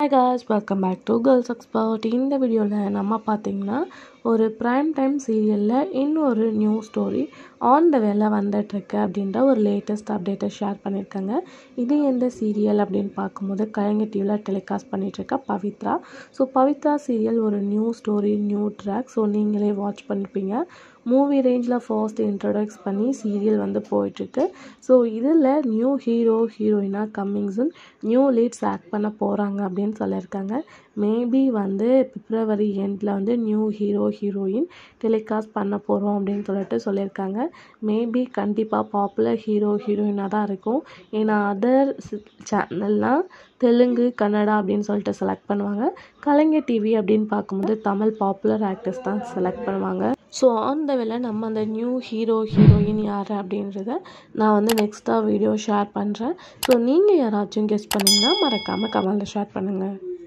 Hi guys, welcome back to Girls Expert. இந்த வீடியோவில் நம்ம பார்த்தீங்கன்னா ஒரு ப்ரைம் டைம் சீரியலில் இன்னொரு நியூ ஸ்டோரி ஆன் த வேல வந்துட்டுருக்கு அப்படின்ற ஒரு லேட்டஸ்ட் அப்டேட்டை ஷேர் பண்ணியிருக்காங்க. இது எந்த சீரியல் அப்படின்னு பார்க்கும்போது கலைஞர் டிவியில் டெலிகாஸ்ட் பண்ணிகிட்ருக்க பவித்ரா. ஸோ பவித்ரா சீரியல் ஒரு new story, new track. So நீங்களே வாட்ச் பண்ணியிருப்பீங்க. மூவி ரேஞ்சில் ஃபர்ஸ்ட் இன்ட்ரொடக்ஸ் பண்ணி சீரியல் போயிட்டுருக்கு. ஸோ இதில் நியூ ஹீரோயினாக கம்மிங்ஸும் நியூ லீட்ஸ் ஆக்ட் பண்ண போகிறாங்க அப்படின்னு சொல்லியிருக்காங்க. மேபி பிப்ரவரி எண்டில் நியூ ஹீரோயின் டெலிகாஸ்ட் பண்ண போகிறோம் அப்படின்னு சொல்லியிருக்காங்க. மேபி கண்டிப்பாக பாப்புலர் ஹீரோயினாக தான் இருக்கும். ஏன்னா அதர் சேனல்லாம் தெலுங்கு, கன்னடா அப்படின்னு செலக்ட் பண்ணுவாங்க. கலைஞர் டிவி அப்படின்னு பார்க்கும்போது தமிழ் பாப்புலர் ஆக்டர்ஸ் தான் செலக்ட் பண்ணுவாங்க. ஸோ அந்த வேலை நம்ம அந்த நியூ ஹீரோயின் யார் அப்படின்றத நான் நெக்ஸ்ட்டாக வீடியோ ஷேர் பண்ணுறேன். ஸோ நீங்கள் யாராச்சும் கெஸ் பண்ணிங்கன்னா மறக்காமல் கமெண்ட்டில் ஷேர் பண்ணுங்கள்.